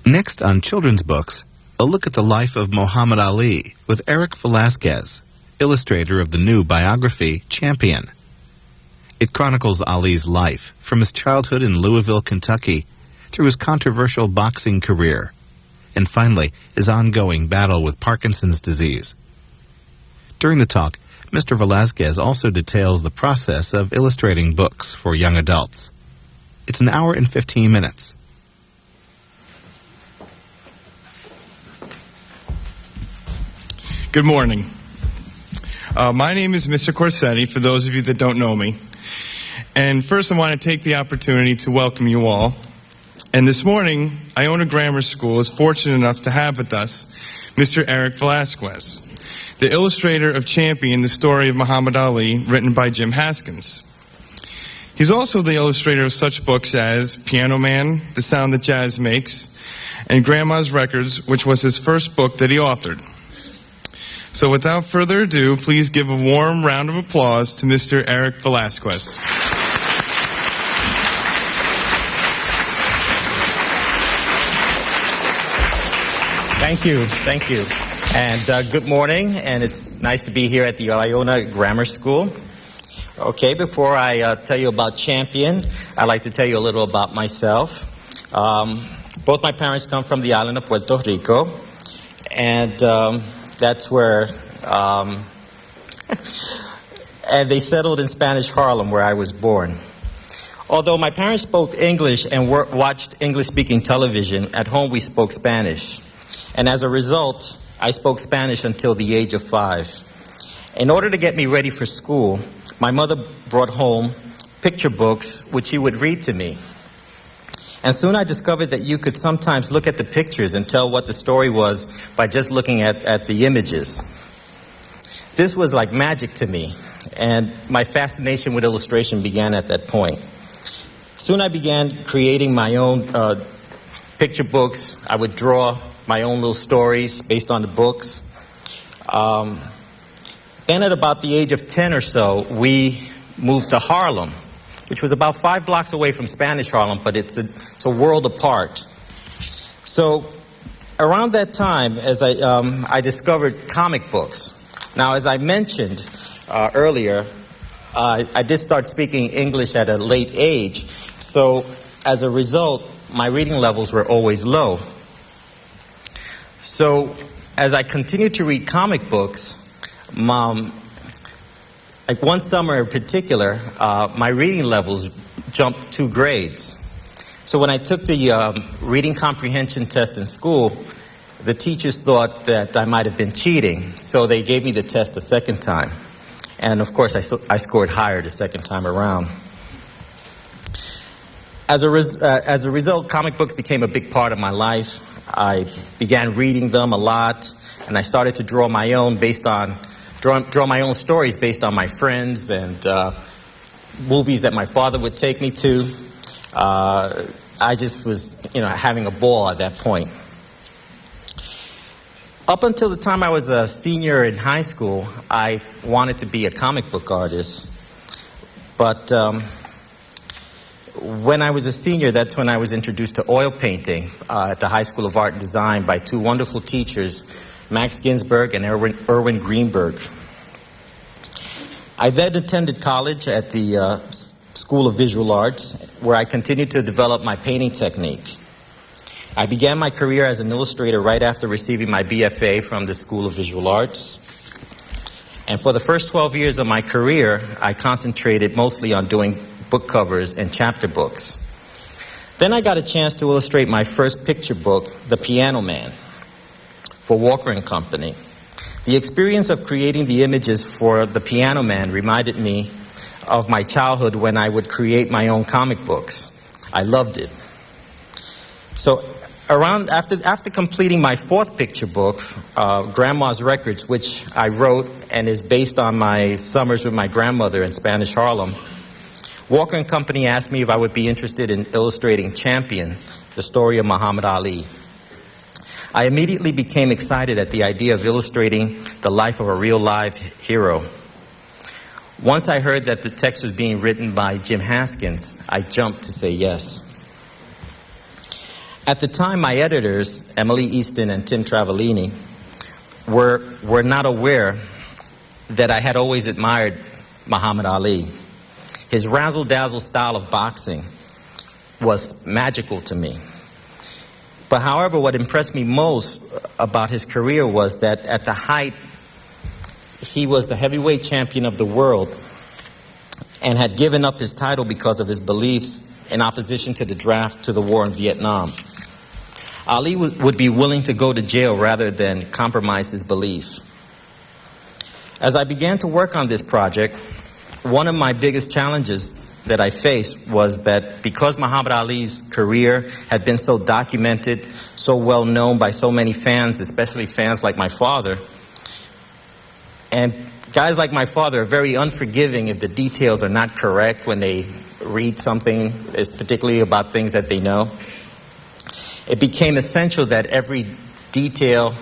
Next on Children's Books, a look at the life of Muhammad Ali with Eric Velasquez, illustrator of the new biography, Champion. It chronicles Ali's life from his childhood in Louisville, Kentucky, through his controversial boxing career, and finally his ongoing battle with Parkinson's disease. During the talk, Mr. Velasquez also details the process of illustrating books for young adults. It's an hour and 15 minutes. Good morning. My name is Mr. Corsetti, for those of you that don't know me. And first I want to take the opportunity to welcome you all. And this morning, Iona Grammar School is fortunate enough to have with us Mr. Eric Velasquez, the illustrator of Champion, the story of Muhammad Ali, written by Jim Haskins. He's also the illustrator of such books as Piano Man, The Sound That Jazz Makes, and Grandma's Records, which was his first book that he authored. So without further ado, please give a warm round of applause to Mr. Eric Velasquez. Thank you. And good morning, and it's nice to be here at the Iona Grammar School. Okay, before I tell you about Champion, I'd like to tell you a little about myself. Both my parents come from the island of Puerto Rico, and that's where, and they settled in Spanish Harlem, where I was born. Although my parents spoke English and watched English-speaking television, at home we spoke Spanish. And as a result, I spoke Spanish until the age of 5. In order to get me ready for school, my mother brought home picture books, which she would read to me. And soon I discovered that you could sometimes look at the pictures and tell what the story was by just looking at the images. This was like magic to me, and my fascination with illustration began at that point. Soon I began creating my own picture books. I would draw my own little stories based on the books. Then at about the age of 10 or so, we moved to Harlem, which was about 5 blocks away from Spanish Harlem, but it's a world apart. So around that time, as I discovered comic books. Now, as I mentioned earlier, I did start speaking English at a late age. So as a result, my reading levels were always low. So as I continued to read comic books, like one summer in particular, my reading levels jumped 2 grades. So when I took the reading comprehension test in school, the teachers thought that I might have been cheating, so they gave me the test a second time. And of course, I scored higher the second time around. As a result, comic books became a big part of my life. I began reading them a lot, and I started to draw my own draw my own stories based on my friends and movies that my father would take me to. I just was, having a ball at that point. Up until the time I was a senior in high school, I wanted to be a comic book artist. But when I was a senior, that's when I was introduced to oil painting at the High School of Art and Design by 2 wonderful teachers, Max Ginsberg and Erwin Greenberg. I then attended college at the School of Visual Arts, where I continued to develop my painting technique. I began my career as an illustrator right after receiving my BFA from the School of Visual Arts. And for the first 12 years of my career, I concentrated mostly on doing book covers and chapter books. Then I got a chance to illustrate my first picture book, The Piano Man, for Walker & Company. The experience of creating the images for The Piano Man reminded me of my childhood when I would create my own comic books. I loved it. So after completing my 4th picture book, Grandma's Records, which I wrote and is based on my summers with my grandmother in Spanish Harlem, Walker & Company asked me if I would be interested in illustrating Champion, the story of Muhammad Ali. I immediately became excited at the idea of illustrating the life of a real live hero. Once I heard that the text was being written by Jim Haskins, I jumped to say yes. At the time, my editors, Emily Easton and Tim Travaglini, were not aware that I had always admired Muhammad Ali. His razzle-dazzle style of boxing was magical to me. But however, what impressed me most about his career was that at the height, he was the heavyweight champion of the world and had given up his title because of his beliefs in opposition to the draft to the war in Vietnam. Ali would be willing to go to jail rather than compromise his belief. As I began to work on this project, one of my biggest challenges that I faced was that because Muhammad Ali's career had been so documented, so well known by so many fans, especially fans like my father, and guys like my father are very unforgiving if the details are not correct when they read something, particularly about things that they know. It became essential that every detail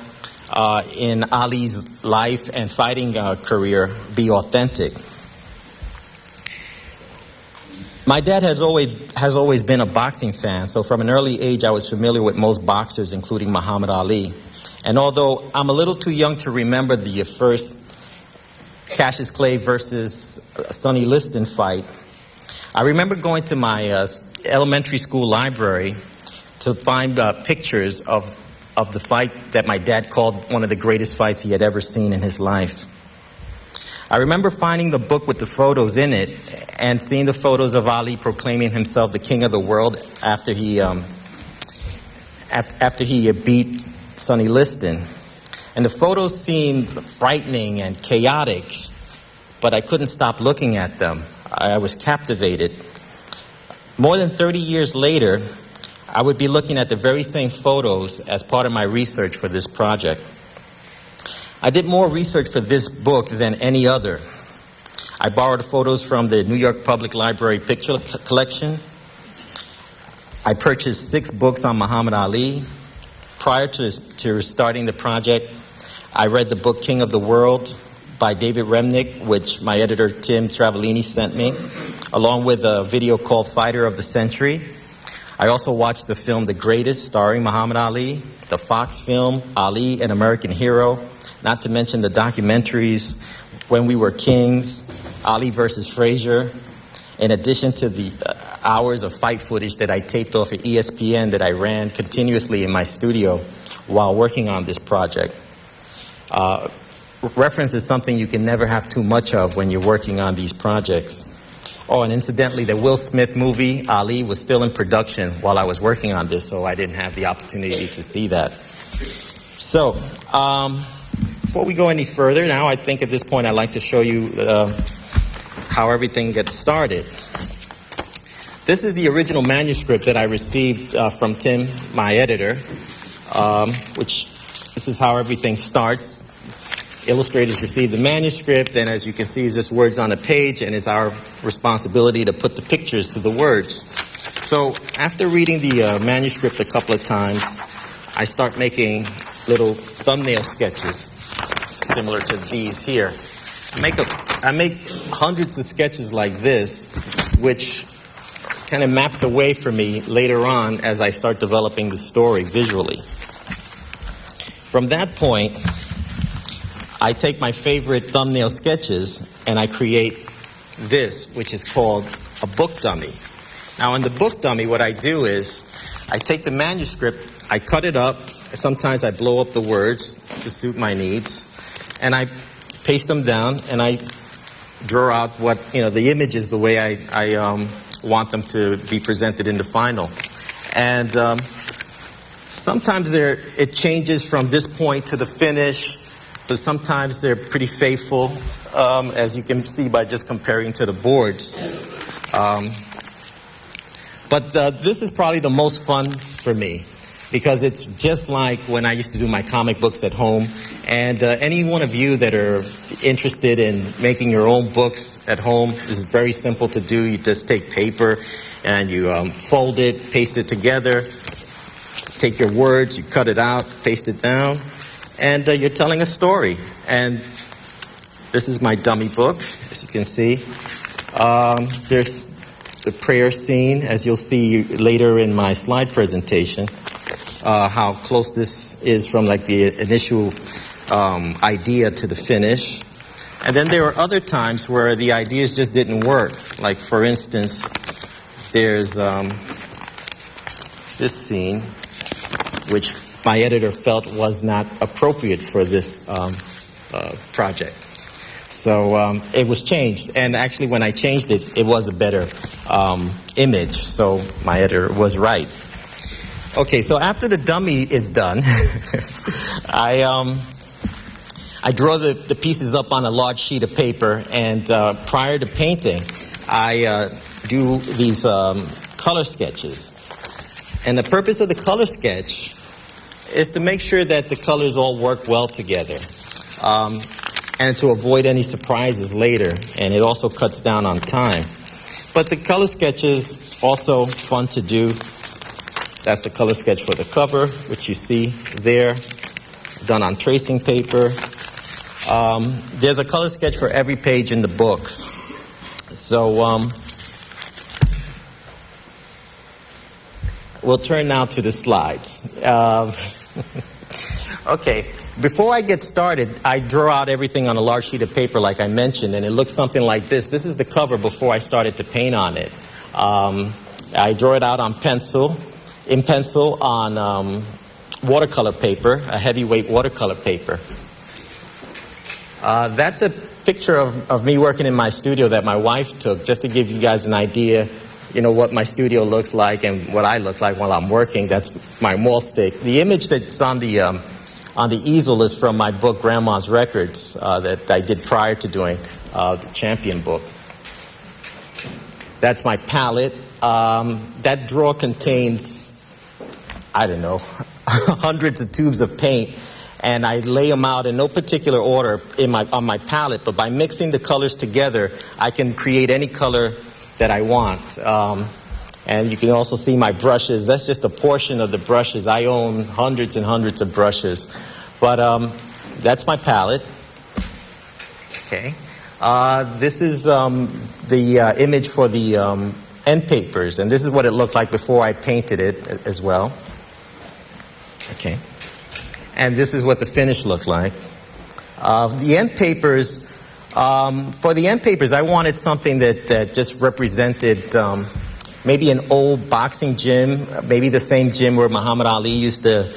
in Ali's life and fighting career be authentic. My dad has always been a boxing fan, so from an early age I was familiar with most boxers, including Muhammad Ali. And although I'm a little too young to remember the first Cassius Clay versus Sonny Liston fight, I remember going to my elementary school library to find pictures of the fight that my dad called one of the greatest fights he had ever seen in his life. I remember finding the book with the photos in it and seeing the photos of Ali proclaiming himself the king of the world after he beat Sonny Liston. And the photos seemed frightening and chaotic, but I couldn't stop looking at them. I was captivated. More than 30 years later, I would be looking at the very same photos as part of my research for this project. I did more research for this book than any other. I borrowed photos from the New York Public Library picture collection. I purchased 6 books on Muhammad Ali. Prior to starting the project, I read the book King of the World by David Remnick, which my editor Tim Travaglini sent me, along with a video called Fighter of the Century. I also watched the film The Greatest, starring Muhammad Ali, the Fox film Ali, an American Hero, not to mention the documentaries When We Were Kings, Ali versus Frazier, in addition to the hours of fight footage that I taped off at ESPN that I ran continuously in my studio while working on this project. Reference is something you can never have too much of when you're working on these projects. Oh, and incidentally, the Will Smith movie, Ali, was still in production while I was working on this, so I didn't have the opportunity to see that. So, before we go any further, now I think at this point I'd like to show you how everything gets started. This is the original manuscript that I received from Tim, my editor, which this is how everything starts. Illustrators receive the manuscript, and as you can see, it's just words on a page, and it's our responsibility to put the pictures to the words. So after reading the manuscript a couple of times, I start making little thumbnail sketches similar to these here. I make hundreds of sketches like this, which kind of map the way for me later on as I start developing the story visually. From that point, I take my favorite thumbnail sketches and I create this, which is called a book dummy. Now in the book dummy, what I do is I take the manuscript, I cut it up, sometimes I blow up the words to suit my needs, and I paste them down and I draw out what, the images the way I want them to be presented in the final. And sometimes it changes from this point to the finish, but sometimes they're pretty faithful, as you can see by just comparing to the boards. But this is probably the most fun for me, because it's just like when I used to do my comic books at home. And any one of you that are interested in making your own books at home, this is very simple to do. You just take paper and you fold it, paste it together, take your words, you cut it out, paste it down, and you're telling a story. And this is my dummy book, as you can see. There's the prayer scene, as you'll see later in my slide presentation. how close this is from like the initial idea to the finish. And then there were other times where the ideas just didn't work. Like, for instance, there's this scene, which my editor felt was not appropriate for this project. So it was changed. And actually, when I changed it, it was a better image. So my editor was right. Okay, so after the dummy is done, I draw the pieces up on a large sheet of paper, and prior to painting, I do these color sketches. And the purpose of the color sketch is to make sure that the colors all work well together, and to avoid any surprises later, and it also cuts down on time. But the color sketch is also fun to do. That's the color sketch for the cover, which you see there, done on tracing paper. There's a color sketch for every page in the book. So we'll turn now to the slides. Okay, before I get started, I draw out everything on a large sheet of paper like I mentioned, and it looks something like this. This is the cover before I started to paint on it. I draw it out on in pencil on watercolor paper, a heavyweight watercolor paper. That's a picture of me working in my studio that my wife took, just to give you guys an idea, you know, what my studio looks like and what I look like while I'm working. That's my wall stick. The image that's on the easel is from my book, Grandma's Records, that I did prior to doing the Champion book. That's my palette. That drawer contains, I don't know, hundreds of tubes of paint, and I lay them out in no particular order on my palette, but by mixing the colors together, I can create any color that I want. And you can also see my brushes. That's just a portion of the brushes. I own hundreds and hundreds of brushes. But that's my palette. Okay. This is the image for the end papers, and this is what it looked like before I painted it as well. Okay. And this is what the finish looked like. The end papers, for the end papers, I wanted something that just represented maybe an old boxing gym, maybe the same gym where Muhammad Ali used to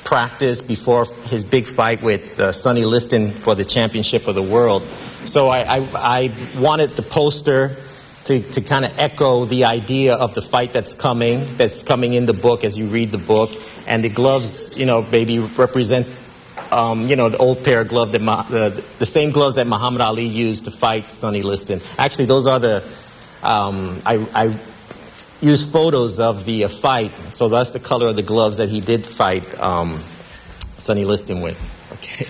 practice before his big fight with Sonny Liston for the championship of the world. So I wanted the poster to kind of echo the idea of the fight that's coming in the book as you read the book. And the gloves, you know, maybe represent, you know, the old pair of gloves, the same gloves that Muhammad Ali used to fight Sonny Liston. Actually, those are the, I used photos of the fight, so that's the color of the gloves that he did fight Sonny Liston with. Okay.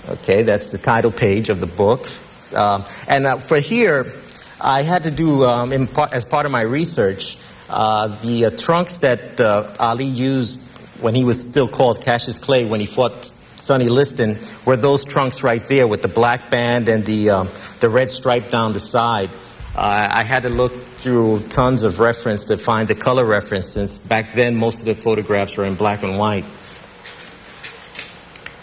Okay, that's the title page of the book. And for here, I had to do, as part of my research, the trunks that Ali used when he was still called Cassius Clay, when he fought Sonny Liston, were those trunks right there with the black band and the red stripe down the side. I had to look through tons of reference to find the color reference, since back then most of the photographs were in black and white.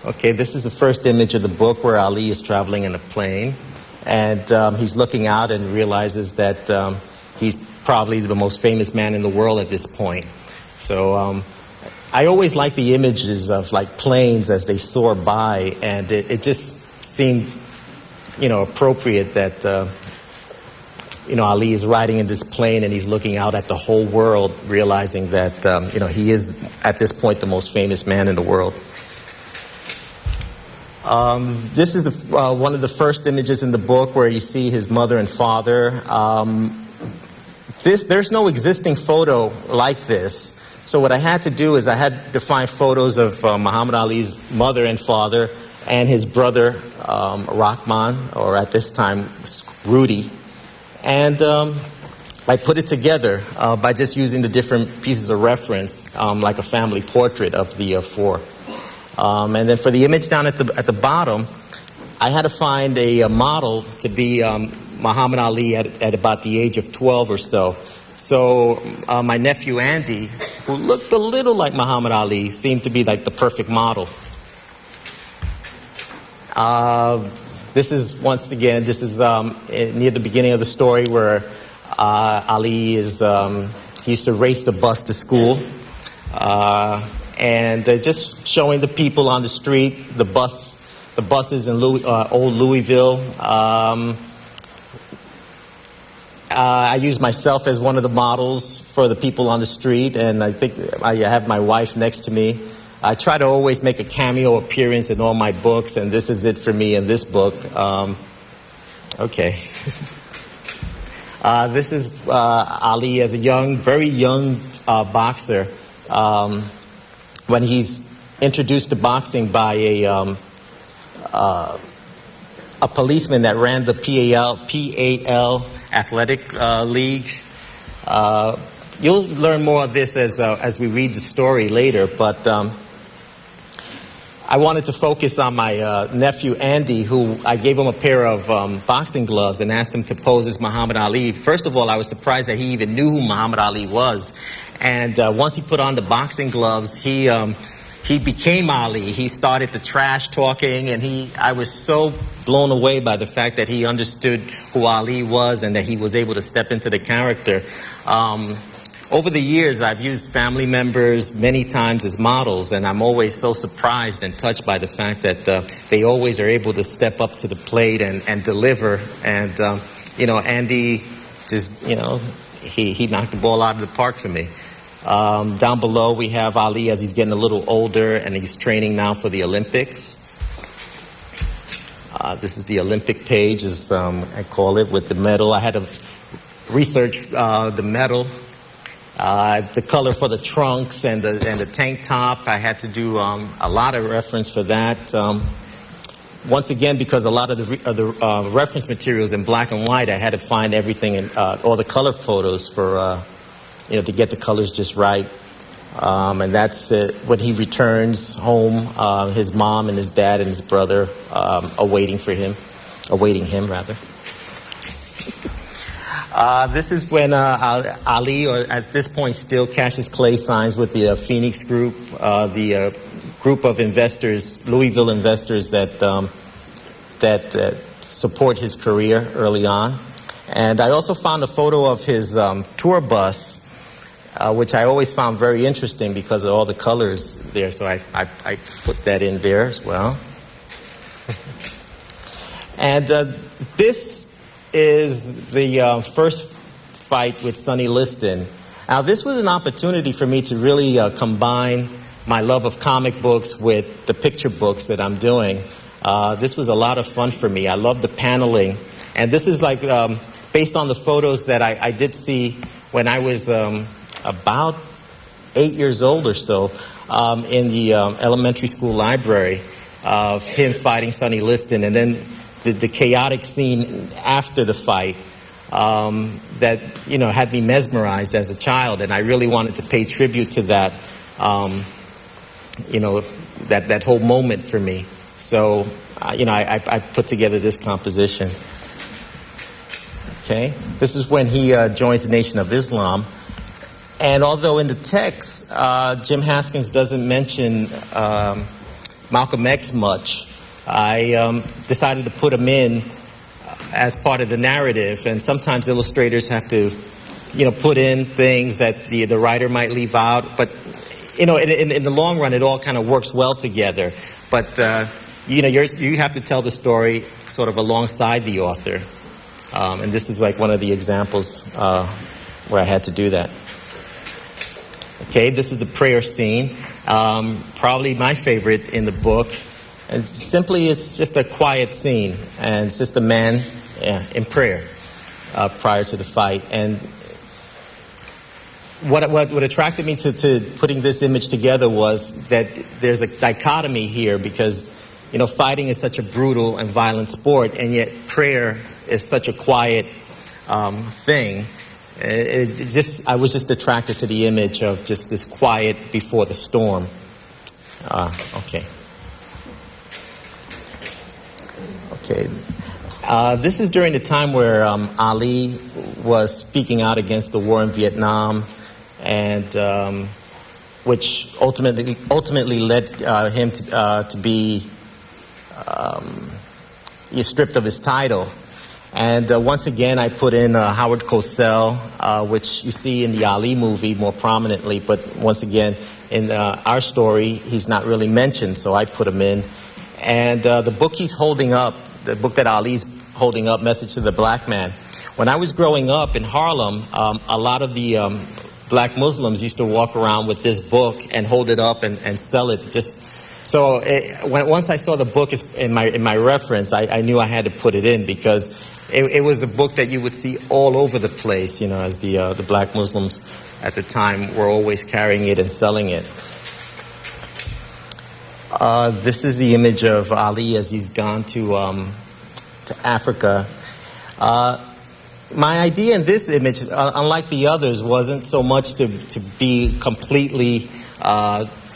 Okay, this is the first image of the book where Ali is traveling in a plane, and he's looking out and realizes that he's probably the most famous man in the world at this point. So I always like the images of like planes as they soar by, and it just seemed, you know, appropriate that you know, Ali is riding in this plane and he's looking out at the whole world, realizing that you know, he is at this point the most famous man in the world. This is one of the first images in the book where you see his mother and father. There's no existing photo like this. So what I had to do is I had to find photos of Muhammad Ali's mother and father and his brother, Rahman, or at this time, Rudy. And I put it together by just using the different pieces of reference, like a family portrait of the four. And then for the image down at the bottom, I had to find a model to be Muhammad Ali at about the age of 12 or so. So my nephew Andy, who looked a little like Muhammad Ali, seemed to be like the perfect model. This is, once again, this is near the beginning of the story where Ali is, he used to race the bus to school. And just showing the people on the street, the buses in old Louisville. I use myself as one of the models for the people on the street, and I think I have my wife next to me. I try to always make a cameo appearance in all my books, and this is it for me in this book. Okay. This is Ali as a very young boxer. When he's introduced to boxing by a policeman that ran the PAL athletic league. You'll learn more of this as we read the story later, but I wanted to focus on my nephew Andy, who I gave him a pair of boxing gloves and asked him to pose as Muhammad Ali. First of all, I was surprised that he even knew who Muhammad Ali was. And once he put on the boxing gloves, he became Ali. He started the trash talking, and I was so blown away by the fact that he understood who Ali was and that he was able to step into the character. Over the years, I've used family members many times as models, and I'm always so surprised and touched by the fact that they always are able to step up to the plate and deliver. And, Andy just, he knocked the ball out of the park for me. Down below, we have Ali as he's getting a little older, and he's training now for the Olympics. This is the Olympic page, as I call it, with the medal. I had to research the medal. The color for the trunks and the tank top. I had to do a lot of reference for that. Once again, because a lot of the reference materials in black and white, I had to find everything in all the color photos for to get the colors just right. And that's when he returns home. His mom and his dad and his brother awaiting him. This is when Ali, or at this point still Cassius Clay, signs with the Phoenix Group, the group of investors, Louisville investors that support his career early on. And I also found a photo of his tour bus, which I always found very interesting because of all the colors there. So I put that in there as well. And this is the first fight with Sonny Liston. Now, this was an opportunity for me to really combine my love of comic books with the picture books that I'm doing. This was a lot of fun for me. I love the paneling. And this is like based on the photos that I did see when I was about 8 years old or so in the elementary school library of him fighting Sonny Liston, and then the chaotic scene after the fight that had me mesmerized as a child, and I really wanted to pay tribute to that that whole moment for me. So I put together this composition. Okay, this is when he joins the Nation of Islam. And although in the text, Jim Haskins doesn't mention Malcolm X much, I decided to put him in as part of the narrative. And sometimes illustrators have to, put in things that the writer might leave out. But, in the long run, it all kind of works well together. But, you have to tell the story sort of alongside the author. And this is like one of the examples where I had to do that. Okay, this is the prayer scene, probably my favorite in the book. And simply, it's just a quiet scene, and it's just a man in prayer prior to the fight. And what attracted me to putting this image together was that there's a dichotomy here, because fighting is such a brutal and violent sport, and yet prayer is such a quiet thing. I was just attracted to the image of just this quiet before the storm. Okay. This is during the time where Ali was speaking out against the war in Vietnam, and which ultimately led him to be stripped of his title. And once again, I put in Howard Cosell, which you see in the Ali movie more prominently, but once again, in our story, he's not really mentioned, so I put him in. And the book he's holding up, the book that Ali's holding up, Message to the Black Man. When I was growing up in Harlem, a lot of the black Muslims used to walk around with this book and hold it up and sell it. So once I saw the book in my reference, I knew I had to put it in, because it was a book that you would see all over the place, as the black Muslims at the time were always carrying it and selling it. This is the image of Ali as he's gone to Africa. My idea in this image, unlike the others, wasn't so much to be completely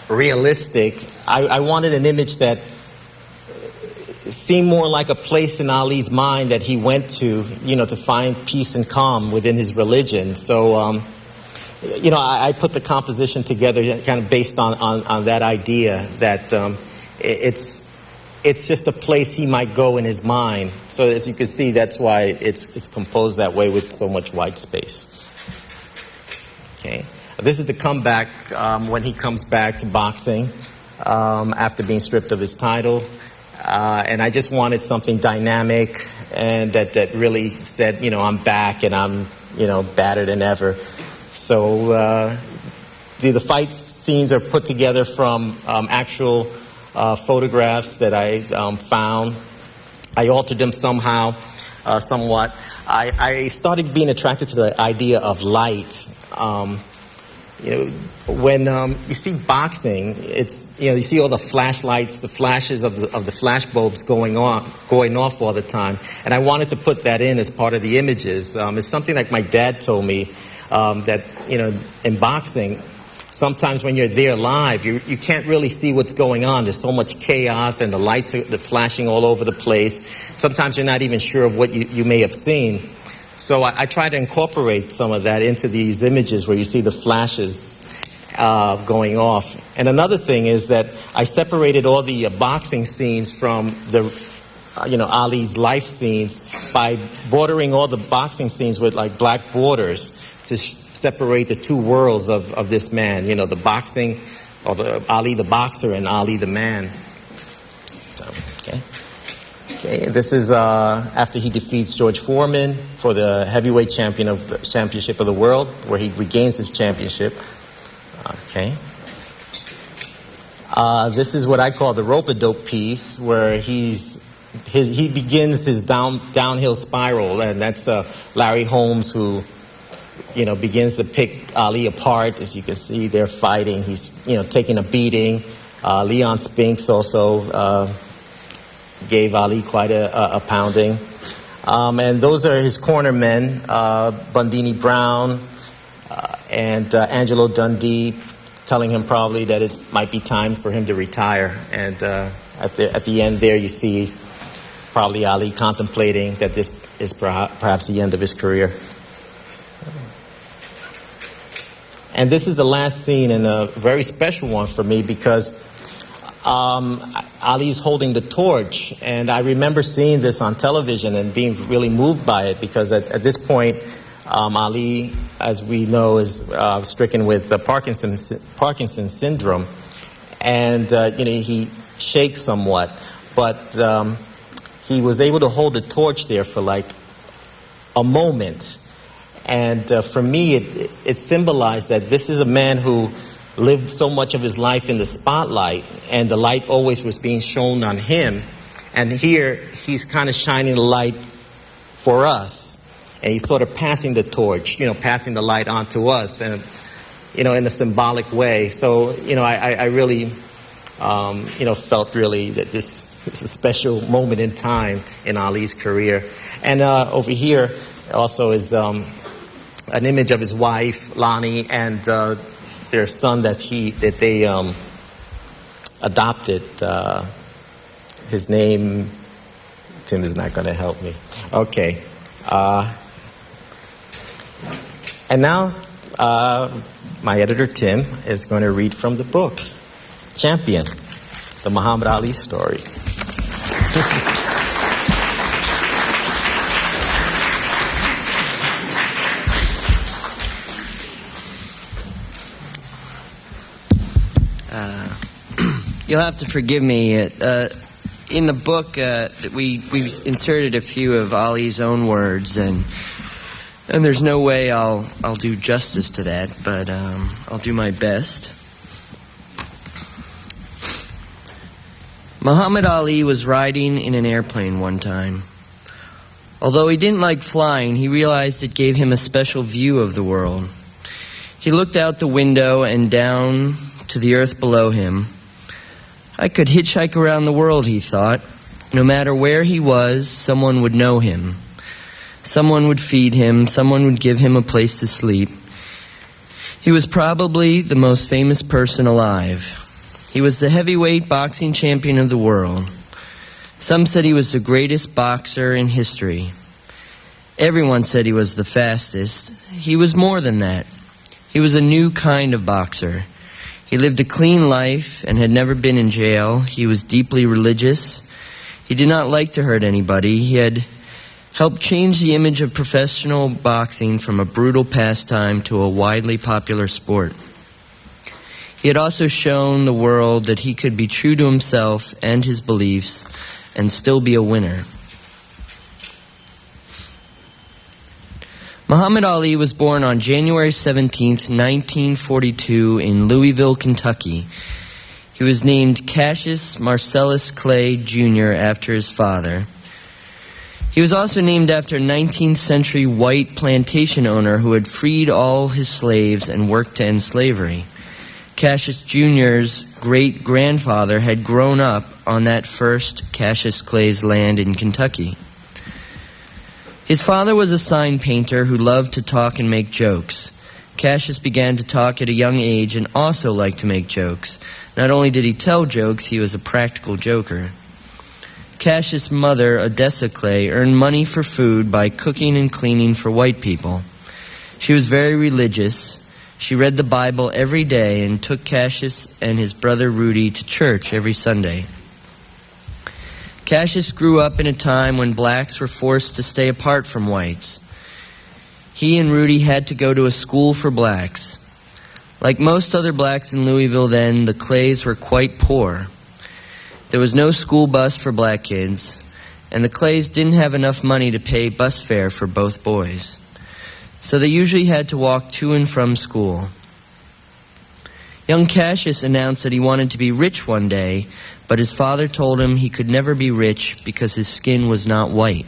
realistic. I wanted an image that seemed more like a place in Ali's mind that he went to find peace and calm within his religion. So, I put the composition together kind of based on that idea that it's just a place he might go in his mind. So as you can see, that's why it's composed that way with so much white space. Okay. This is the comeback when he comes back to boxing after being stripped of his title. And I just wanted something dynamic and that really said, I'm back and I'm, badder than ever. So the fight scenes are put together from actual photographs that I found. I altered them somewhat. I started being attracted to the idea of light. When you see boxing, it's you see all the flashlights, the flashes of the flash bulbs going off all the time, and I wanted to put that in as part of the images. It's something like my dad told me that in boxing, sometimes when you're there live, you can't really see what's going on. There's so much chaos, and the lights are flashing all over the place. Sometimes you're not even sure of what you may have seen. So I try to incorporate some of that into these images where you see the flashes going off. And another thing is that I separated all the boxing scenes from the Ali's life scenes by bordering all the boxing scenes with like black borders to separate the two worlds of this man, the boxing, or the Ali the boxer and Ali the man. Okay, this is after he defeats George Foreman for the heavyweight championship of the world, where he regains his championship. Okay. This is what I call the rope-a-dope piece, where he begins his downhill spiral, and that's Larry Holmes, who begins to pick Ali apart. As you can see, they're fighting. He's taking a beating. Leon Spinks also gave Ali quite a pounding. And those are his corner men, Bundini Brown and Angelo Dundee, telling him probably that it might be time for him to retire. And at the end there, you see probably Ali contemplating that this is perhaps the end of his career. And this is the last scene, and a very special one for me, because Ali's holding the torch, and I remember seeing this on television and being really moved by it, because at this point, Ali, as we know, is stricken with Parkinson syndrome, and he shakes somewhat, but he was able to hold the torch there for like a moment. And for me, it symbolized that this is a man who lived so much of his life in the spotlight, and the light always was being shown on him. And here, he's kind of shining the light for us. And he's sort of passing the torch, passing the light on to us, and, in a symbolic way. So, I really, felt really that this is a special moment in time in Ali's career. And over here also is an image of his wife, Lonnie, and their son that they adopted. His name Tim is not going to help me. Okay. And now, my editor, Tim, is going to read from the book, Champion, the Muhammad Ali story. You'll have to forgive me. In the book, we inserted a few of Ali's own words, and there's no way I'll do justice to that, but I'll do my best. Muhammad Ali was riding in an airplane one time. Although he didn't like flying, he realized it gave him a special view of the world. He looked out the window and down to the earth below him. I could hitchhike around the world, he thought. No matter where he was, someone would know him. Someone would feed him. Someone would give him a place to sleep. He was probably the most famous person alive. He was the heavyweight boxing champion of the world. Some said he was the greatest boxer in history. Everyone said he was the fastest. He was more than that. He was a new kind of boxer. He lived a clean life and had never been in jail. He was deeply religious. He did not like to hurt anybody. He had helped change the image of professional boxing from a brutal pastime to a widely popular sport. He had also shown the world that he could be true to himself and his beliefs and still be a winner. Muhammad Ali was born on January 17th, 1942 in Louisville, Kentucky. He was named Cassius Marcellus Clay, Jr. after his father. He was also named after a 19th century white plantation owner who had freed all his slaves and worked to end slavery. Cassius Jr.'s great-grandfather had grown up on that first Cassius Clay's land in Kentucky. His father was a sign painter who loved to talk and make jokes. Cassius began to talk at a young age and also liked to make jokes. Not only did he tell jokes, he was a practical joker. Cassius' mother, Odessa Clay, earned money for food by cooking and cleaning for white people. She was very religious. She read the Bible every day and took Cassius and his brother Rudy to church every Sunday. Cassius grew up in a time when blacks were forced to stay apart from whites. He and Rudy had to go to a school for blacks. Like most other blacks in Louisville then, the Clays were quite poor. There was no school bus for black kids, and the Clays didn't have enough money to pay bus fare for both boys. So they usually had to walk to and from school. Young Cassius announced that he wanted to be rich one day, but his father told him he could never be rich because his skin was not white.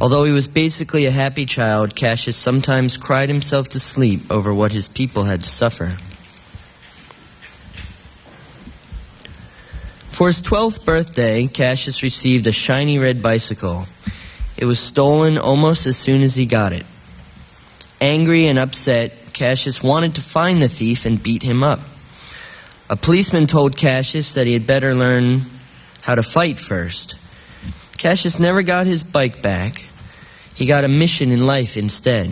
Although he was basically a happy child, Cassius sometimes cried himself to sleep over what his people had to suffer. For his 12th birthday, Cassius received a shiny red bicycle. It was stolen almost as soon as he got it. Angry and upset, Cassius wanted to find the thief and beat him up. A policeman told Cassius that he had better learn how to fight first. Cassius never got his bike back. He got a mission in life instead.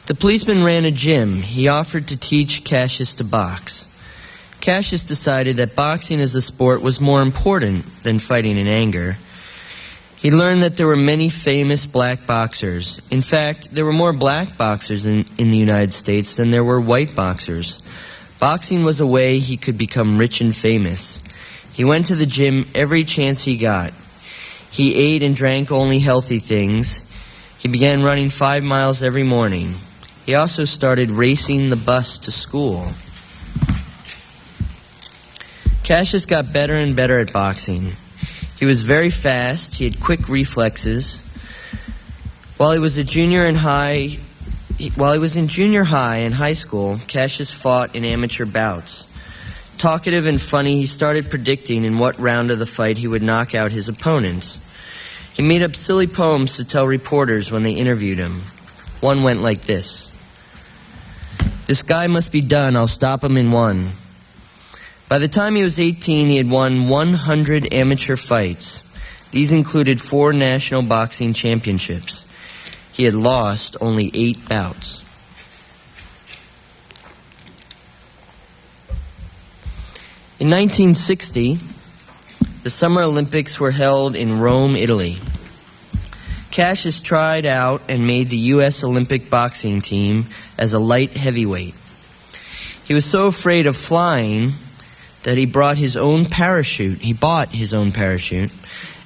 The policeman ran a gym. He offered to teach Cassius to box. Cassius decided that boxing as a sport was more important than fighting in anger. He learned that there were many famous black boxers. In fact, there were more black boxers in the United States than there were white boxers. Boxing was a way he could become rich and famous. He went to the gym every chance he got. He ate and drank only healthy things. He began running 5 miles every morning. He also started racing the bus to school. Cassius got better and better at boxing. He was very fast. He had quick reflexes. While he was in junior high and high school, Cassius fought in amateur bouts. Talkative and funny, he started predicting in what round of the fight he would knock out his opponents. He made up silly poems to tell reporters when they interviewed him. One went like this: "This guy must be done. I'll stop him in one. By the time he was 18, he had won 100 amateur fights. These included 4 national boxing championships. He had lost only 8 bouts. In 1960, the Summer Olympics were held in Rome, Italy. Cassius tried out and made the U.S. Olympic boxing team as a light heavyweight. He was so afraid of flying that he bought his own parachute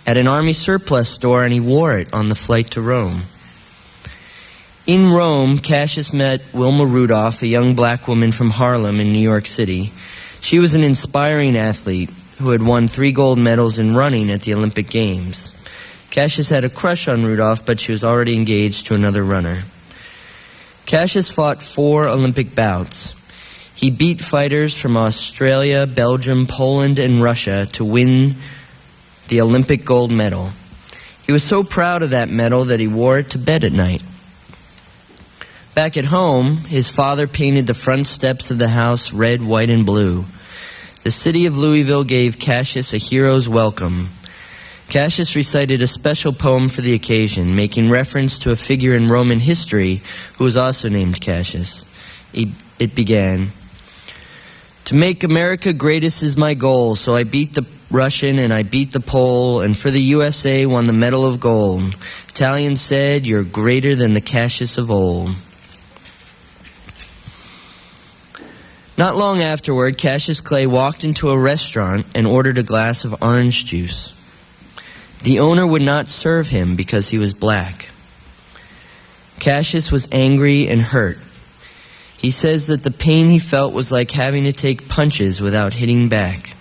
at an Army surplus store, and he wore it on the flight to Rome. In Rome, Cassius met Wilma Rudolph, a young black woman from Harlem in New York City. She was an inspiring athlete who had won 3 gold medals in running at the Olympic Games. Cassius had a crush on Rudolph, but she was already engaged to another runner. Cassius fought 4 Olympic bouts. He beat fighters from Australia, Belgium, Poland, and Russia to win the Olympic gold medal. He was so proud of that medal that he wore it to bed at night. Back at home, his father painted the front steps of the house red, white, and blue. The city of Louisville gave Cassius a hero's welcome. Cassius recited a special poem for the occasion, making reference to a figure in Roman history who was also named Cassius. It began, "To make America greatest is my goal, so I beat the Russian and I beat the Pole, and for the USA won the medal of gold. Italians said, you're greater than the Cassius of old." Not long afterward, Cassius Clay walked into a restaurant and ordered a glass of orange juice. The owner would not serve him because he was black. Cassius was angry and hurt. He says that the pain he felt was like having to take punches without hitting back.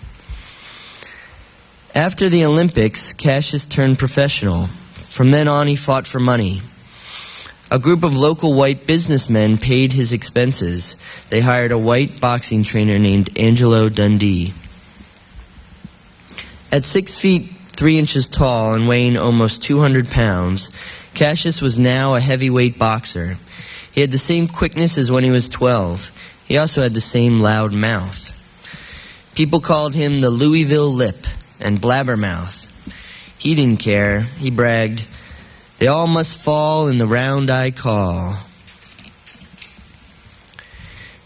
After the Olympics, Cassius turned professional. From then on, he fought for money. A group of local white businessmen paid his expenses. They hired a white boxing trainer named Angelo Dundee. At 6 feet 3 inches tall and weighing almost 200 pounds, Cassius was now a heavyweight boxer. He had the same quickness as when he was 12. He also had the same loud mouth. People called him the Louisville Lip and Blabbermouth. He didn't care. He bragged, "They all must fall in the round I call."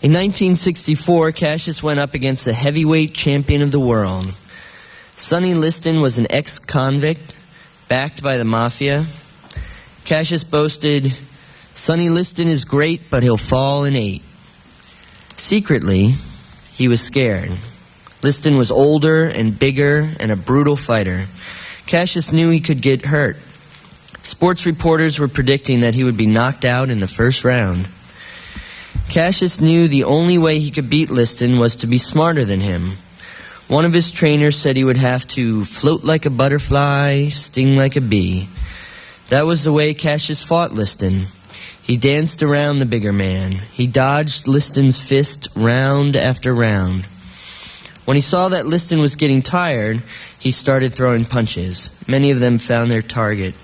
In 1964, Cassius went up against the heavyweight champion of the world. Sonny Liston was an ex-convict, backed by the mafia. Cassius boasted, "Sonny Liston is great, but he'll fall in 8. Secretly, he was scared. Liston was older and bigger and a brutal fighter. Cassius knew he could get hurt. Sports reporters were predicting that he would be knocked out in the first round. Cassius knew the only way he could beat Liston was to be smarter than him. One of his trainers said he would have to float like a butterfly, sting like a bee. That was the way Cassius fought Liston. He danced around the bigger man. He dodged Liston's fist round after round. When he saw that Liston was getting tired, he started throwing punches. Many of them found their target.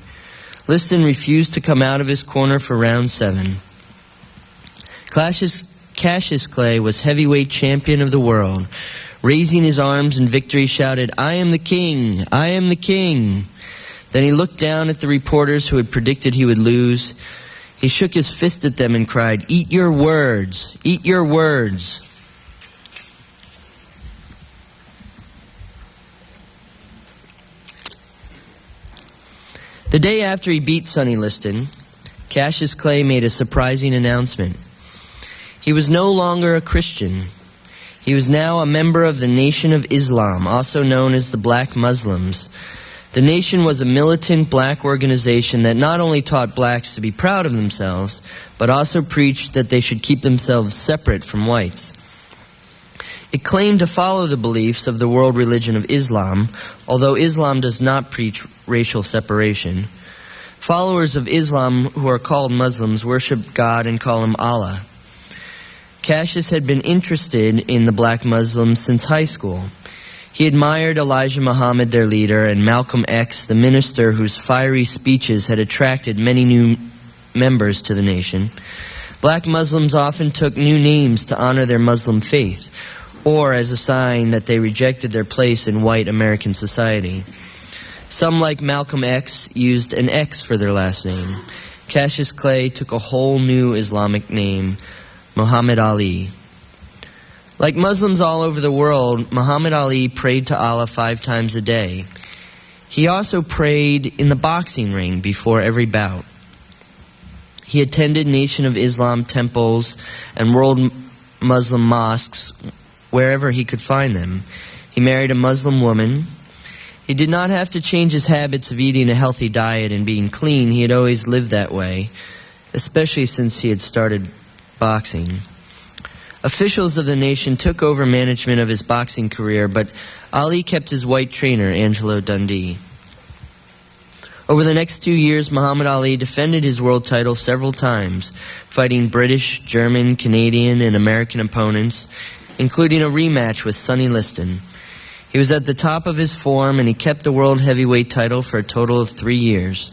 Liston refused to come out of his corner for round 7. Cassius Clay was heavyweight champion of the world. Raising his arms in victory, shouted, "I am the king! I am the king!" Then he looked down at the reporters who had predicted he would lose. He shook his fist at them and cried, "Eat your words! Eat your words!" The day after he beat Sonny Liston, Cassius Clay made a surprising announcement. He was no longer a Christian. He was now a member of the Nation of Islam, also known as the Black Muslims. The Nation was a militant black organization that not only taught blacks to be proud of themselves, but also preached that they should keep themselves separate from whites. It claimed to follow the beliefs of the world religion of Islam, although Islam does not preach racial separation. Followers of Islam who are called Muslims worship God and call him Allah. Cassius had been interested in the black Muslims since high school. He admired Elijah Muhammad, their leader, and Malcolm X, the minister whose fiery speeches had attracted many new members to the nation. Black Muslims often took new names to honor their Muslim faith. or as a sign that they rejected their place in white American society. Some, like Malcolm X, used an X for their last name. Cassius Clay took a whole new Islamic name, Muhammad Ali. Like Muslims all over the world, Muhammad Ali prayed to Allah 5 times a day. He also prayed in the boxing ring before every bout. He attended Nation of Islam temples and world Muslim mosques wherever he could find them. He married a Muslim woman. He did not have to change his habits of eating a healthy diet and being clean. He had always lived that way, especially since he had started boxing. Officials of the nation took over management of his boxing career, but Ali kept his white trainer, Angelo Dundee. Over the next 2 years, Muhammad Ali defended his world title several times, fighting British, German, Canadian, and American opponents, including a rematch with Sonny Liston. He was at the top of his form, and he kept the world heavyweight title for a total of 3 years.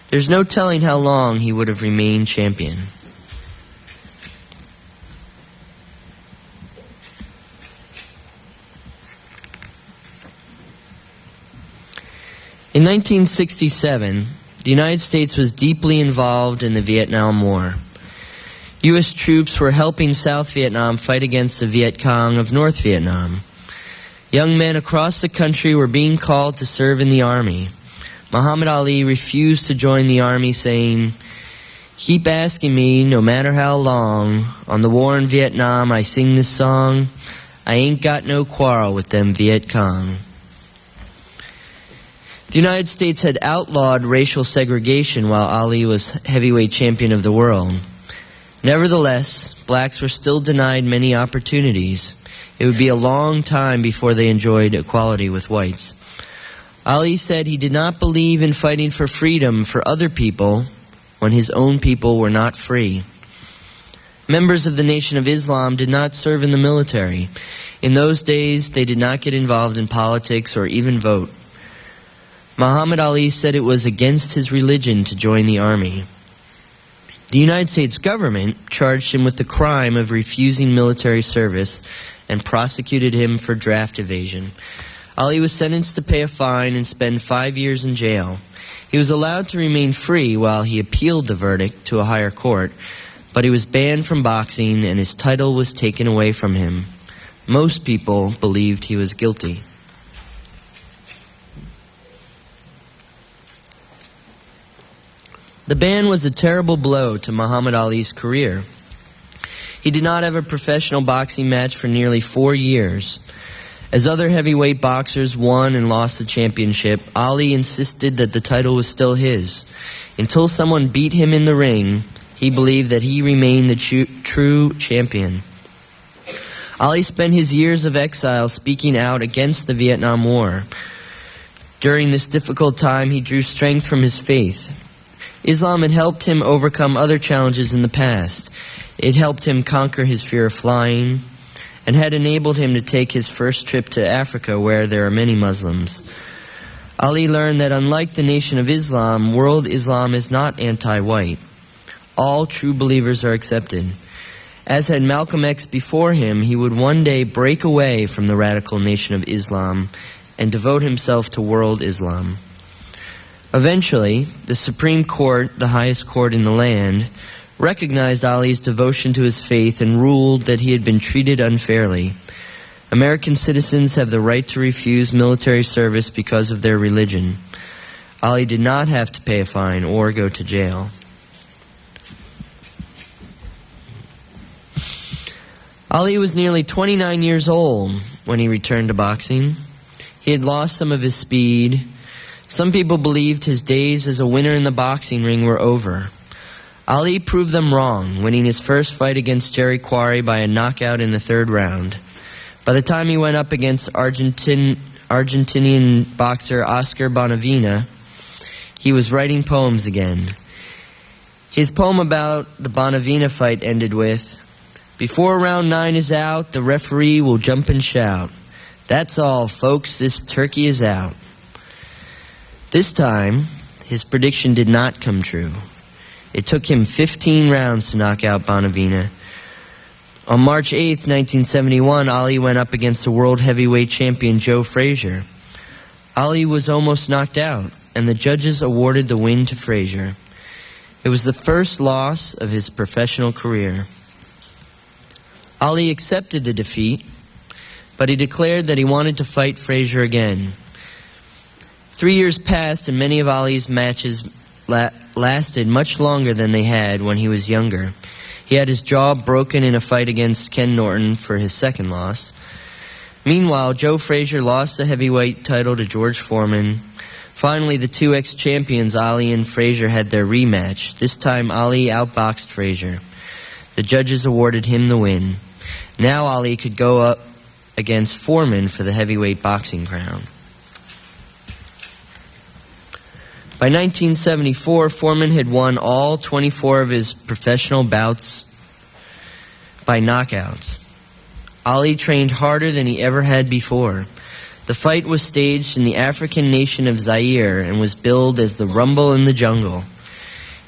There's no telling how long he would have remained champion. In 1967, the United States was deeply involved in the Vietnam War. U.S. troops were helping South Vietnam fight against the Viet Cong of North Vietnam. Young men across the country were being called to serve in the army. Muhammad Ali refused to join the army, saying, "Keep asking me, no matter how long. On the war in Vietnam, I sing this song. I ain't got no quarrel with them Viet Cong." The United States had outlawed racial segregation while Ali was heavyweight champion of the world. Nevertheless, blacks were still denied many opportunities. It would be a long time before they enjoyed equality with whites. Ali said he did not believe in fighting for freedom for other people when his own people were not free. Members of the Nation of Islam did not serve in the military. In those days, they did not get involved in politics or even vote. Muhammad Ali said it was against his religion to join the army. The United States government charged him with the crime of refusing military service and prosecuted him for draft evasion. Ali was sentenced to pay a fine and spend 5 years in jail. He was allowed to remain free while he appealed the verdict to a higher court, but he was banned from boxing and his title was taken away from him. Most people believed he was guilty. The ban was a terrible blow to Muhammad Ali's career. He did not have a professional boxing match for nearly 4 years. As other heavyweight boxers won and lost the championship, Ali insisted that the title was still his. Until someone beat him in the ring, he believed that he remained the true champion. Ali spent his years of exile speaking out against the Vietnam War. During this difficult time, he drew strength from his faith. Islam had helped him overcome other challenges in the past. It helped him conquer his fear of flying and had enabled him to take his first trip to Africa, where there are many Muslims. Ali learned that unlike the Nation of Islam, world Islam is not anti-white. All true believers are accepted. As had Malcolm X before him, he would one day break away from the radical Nation of Islam and devote himself to world Islam. Eventually, the Supreme Court, the highest court in the land, recognized Ali's devotion to his faith and ruled that he had been treated unfairly. American citizens have the right to refuse military service because of their religion. Ali did not have to pay a fine or go to jail. Ali was nearly 29 years old when he returned to boxing. He had lost some of his speed. Some people believed his days as a winner in the boxing ring were over. Ali proved them wrong, winning his first fight against Jerry Quarry by a knockout in the third round. By the time he went up against Argentinian boxer Oscar Bonavena, he was writing poems again. His poem about the Bonavena fight ended with, "Before round 9 is out, the referee will jump and shout. That's all, folks, this turkey is out." This time, his prediction did not come true. It took him 15 rounds to knock out Bonavena. On March 8, 1971, Ali went up against the world heavyweight champion Joe Frazier. Ali was almost knocked out, and the judges awarded the win to Frazier. It was the first loss of his professional career. Ali accepted the defeat, but he declared that he wanted to fight Frazier again. 3 years passed, and many of Ali's matches lasted much longer than they had when he was younger. He had his jaw broken in a fight against Ken Norton for his second loss. Meanwhile, Joe Frazier lost the heavyweight title to George Foreman. Finally, the two ex-champions, Ali and Frazier, had their rematch. This time, Ali outboxed Frazier. The judges awarded him the win. Now Ali could go up against Foreman for the heavyweight boxing crown. By 1974, Foreman had won all 24 of his professional bouts by knockouts. Ali trained harder than he ever had before. The fight was staged in the African nation of Zaire and was billed as the Rumble in the Jungle.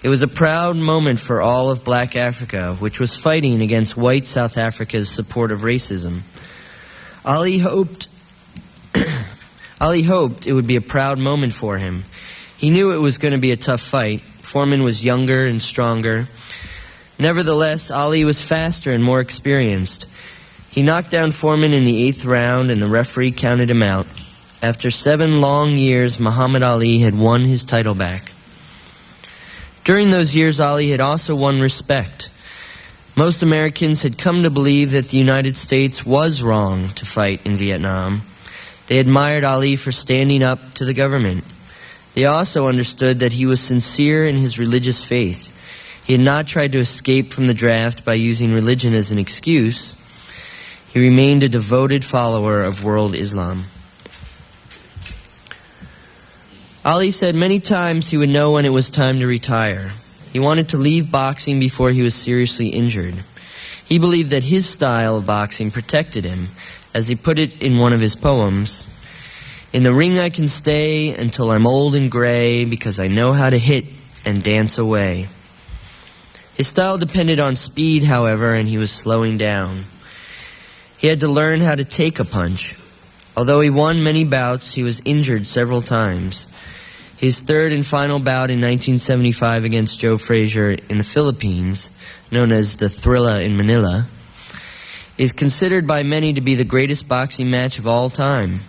It was a proud moment for all of Black Africa, which was fighting against white South Africa's support of racism. Ali hoped it would be a proud moment for him. He knew it was going to be a tough fight. Foreman was younger and stronger. Nevertheless, Ali was faster and more experienced. He knocked down Foreman in the 8th round, and the referee counted him out. After 7 long years, Muhammad Ali had won his title back. During those years, Ali had also won respect. Most Americans had come to believe that the United States was wrong to fight in Vietnam. They admired Ali for standing up to the government. They also understood that he was sincere in his religious faith. He had not tried to escape from the draft by using religion as an excuse. He remained a devoted follower of world Islam. Ali said many times he would know when it was time to retire. He wanted to leave boxing before he was seriously injured. He believed that his style of boxing protected him. As he put it in one of his poems, "In the ring I can stay until I'm old and gray because I know how to hit and dance away." His style depended on speed, however, and he was slowing down. He had to learn how to take a punch. Although he won many bouts, he was injured several times. His third and final bout in 1975 against Joe Frazier in the Philippines, known as the Thrilla in Manila, is considered by many to be the greatest boxing match of all time.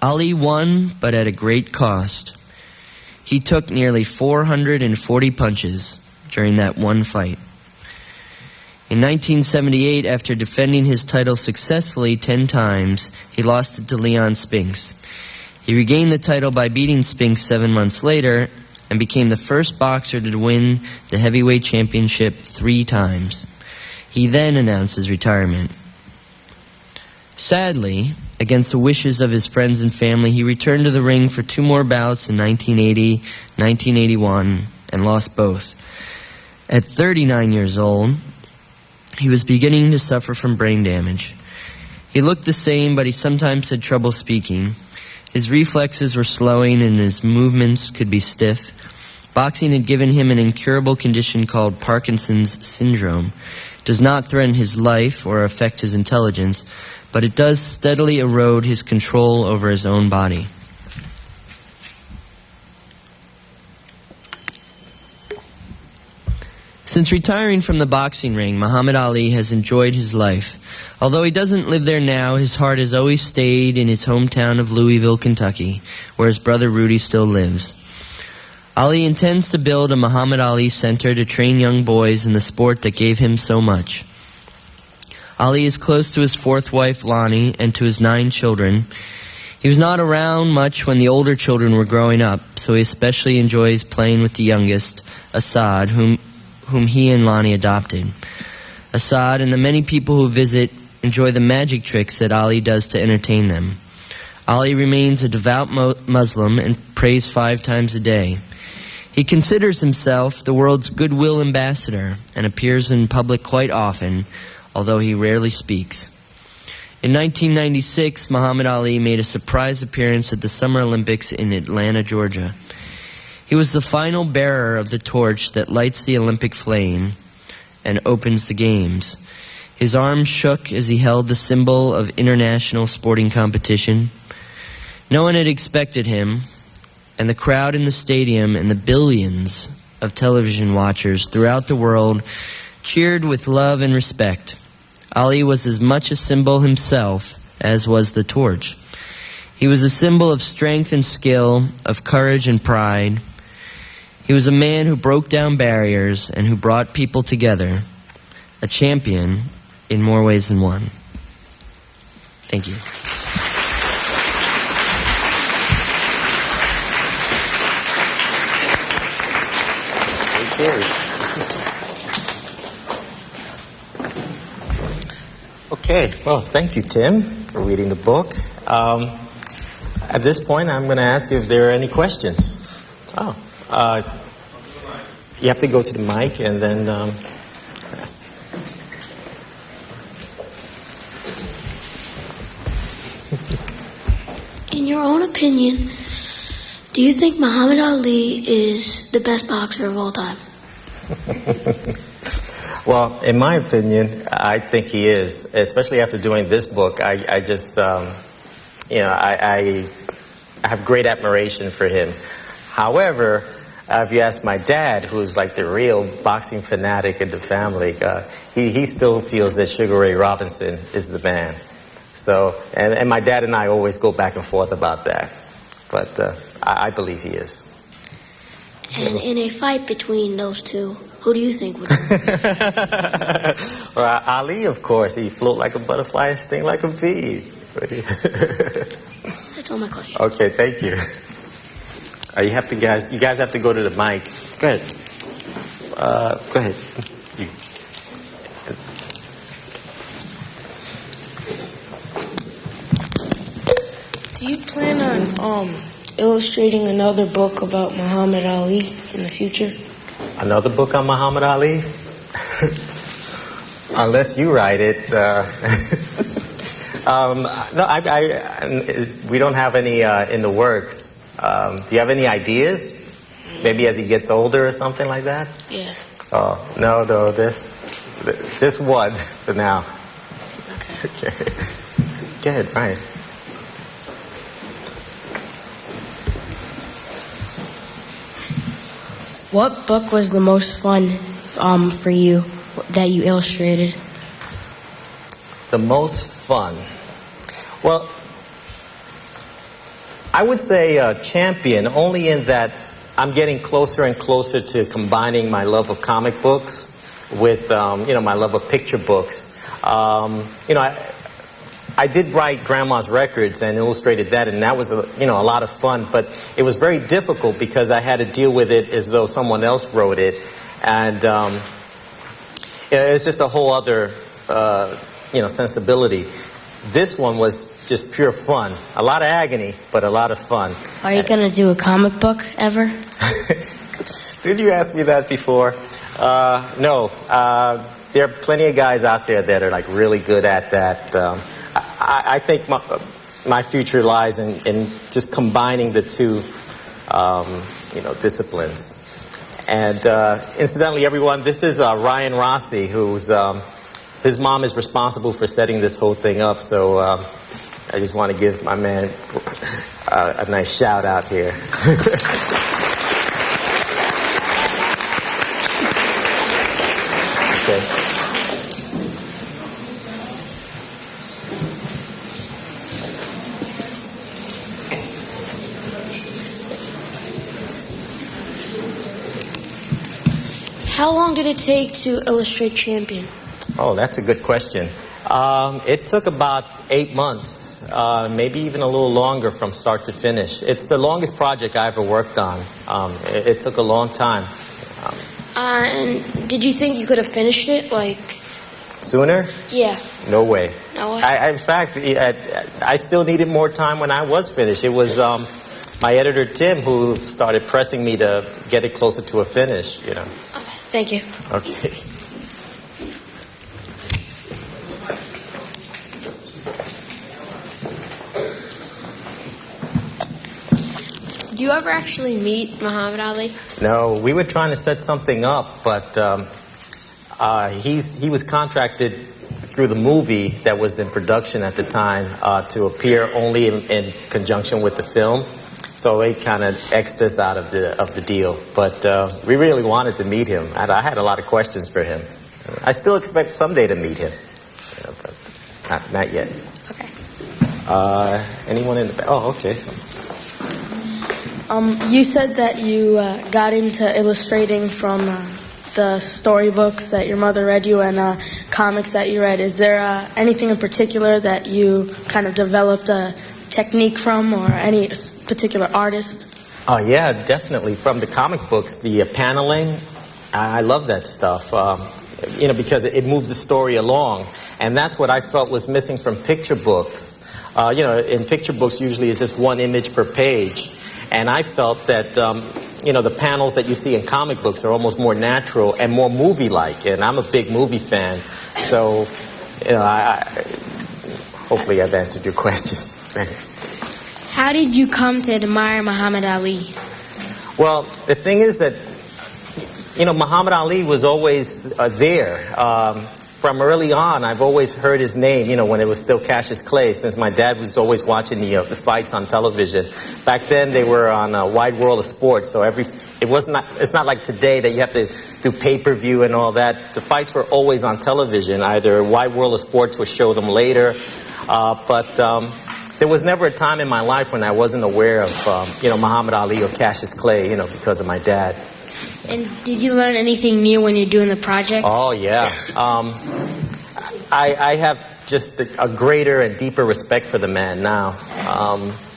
Ali won, but at a great cost. He took nearly 440 punches during that one fight. In 1978, after defending his title successfully 10 times, he lost it to Leon Spinks. He regained the title by beating Spinks 7 months later and became the first boxer to win the heavyweight championship 3 times. He then announced his retirement. Sadly, against the wishes of his friends and family, he returned to the ring for 2 more bouts in 1980, 1981, and lost both. At 39 years old, he was beginning to suffer from brain damage. He looked the same, but he sometimes had trouble speaking. His reflexes were slowing and his movements could be stiff. Boxing had given him an incurable condition called Parkinson's syndrome. It does not threaten his life or affect his intelligence, but it does steadily erode his control over his own body. Since retiring from the boxing ring, Muhammad Ali has enjoyed his life. Although he doesn't live there now, his heart has always stayed in his hometown of Louisville, Kentucky, where his brother Rudy still lives. Ali intends to build a Muhammad Ali Center to train young boys in the sport that gave him so much. Ali is close to his 4th wife, Lonnie, and to his 9 children. He was not around much when the older children were growing up, so he especially enjoys playing with the youngest, Assad, whom he and Lonnie adopted. Assad and the many people who visit enjoy the magic tricks that Ali does to entertain them. Ali remains a devout Muslim and prays 5 times a day. He considers himself the world's goodwill ambassador and appears in public quite often, although he rarely speaks. In 1996, Muhammad Ali made a surprise appearance at the Summer Olympics in Atlanta, Georgia. He was the final bearer of the torch that lights the Olympic flame and opens the games. His arm shook as he held the symbol of international sporting competition. No one had expected him, and the crowd in the stadium and the billions of television watchers throughout the world cheered with love and respect. Ali was as much a symbol himself as was the torch. He was a symbol of strength and skill, of courage and pride. He was a man who broke down barriers and who brought people together, a champion in more ways than one. Thank you. Okay, well, thank you, Tim, for reading the book. At this point, I'm going to ask if there are any questions. You have to go to the mic and then ask. In your own opinion, do you think Muhammad Ali is the best boxer of all time? Well, in my opinion, I think he is, especially after doing this book. I just, I have great admiration for him. However, if you ask my dad, who's like the real boxing fanatic in the family, he still feels that Sugar Ray Robinson is the man. So, and my dad and I always go back and forth about that. But I believe he is. And in a fight between those two, who do you think would win? Well, Ali, of course. He float like a butterfly and sting like a bee. That's all my questions. Okay, thank you. You have to, guys. You guys have to go to the mic. Go ahead. Go ahead. Do you plan on illustrating another book about Muhammad Ali in the future? Another book on Muhammad Ali? Unless you write it. No, we don't have any in the works. Do you have any ideas? Maybe as he gets older or something like that? Yeah. Oh, no, just one for now. Okay. Okay. Go ahead, Ryan. What book was the most fun for you that you illustrated? The most fun? Well, I would say Champion, only in that I'm getting closer and closer to combining my love of comic books with, my love of picture books. I did write Grandma's Records and illustrated that, and that was a lot of fun. But it was very difficult because I had to deal with it as though someone else wrote it, and it's just a whole other sensibility. This one was just pure fun. A lot of agony, but a lot of fun. Are you going to do a comic book ever? Did you ask me that before? No. There are plenty of guys out there that are like really good at that. I think my future lies in just combining the two, disciplines. And incidentally, everyone, this is Ryan Rossi, who's his mom is responsible for setting this whole thing up. So I just want to give my man a nice shout out here. Okay. How long did it take to illustrate Champion? Oh, that's a good question. It took about 8 months, maybe even a little longer from start to finish. It's the longest project I ever worked on. It took a long time. And did you think you could have finished it, Sooner? Yeah. No way. No way? In fact, I still needed more time when I was finished. It was my editor, Tim, who started pressing me to get it closer to a finish, Okay, thank you. Okay. Did you ever actually meet Muhammad Ali? No, we were trying to set something up, but he was contracted through the movie that was in production at the time to appear only in conjunction with the film. So it kind of X'd us out of the deal. But we really wanted to meet him. And I had a lot of questions for him. I still expect someday to meet him, but not yet. Okay. Anyone in the back? Oh, okay. You said that you got into illustrating from the storybooks that your mother read you and comics that you read. Is there anything in particular that you kind of developed a technique from, or any particular artist? Oh, yeah, definitely. From the comic books, the paneling, I love that stuff, because it moves the story along. And that's what I felt was missing from picture books. In picture books, usually it's just one image per page. And I felt that, the panels that you see in comic books are almost more natural and more movie-like. And I'm a big movie fan. So, hopefully I've answered your question. Thanks. How did you come to admire Muhammad Ali? Well, the thing is that, Muhammad Ali was always there. From early on, I've always heard his name, when it was still Cassius Clay, since my dad was always watching the fights on television. Back then, they were on a Wide World of Sports, so it's not like today that you have to do pay-per-view and all that. The fights were always on television. Either Wide World of Sports would show them later, but there was never a time in my life when I wasn't aware of, Muhammad Ali or Cassius Clay, because of my dad. And did you learn anything new when you're doing the project? Oh, yeah. I have just a greater and deeper respect for the man now.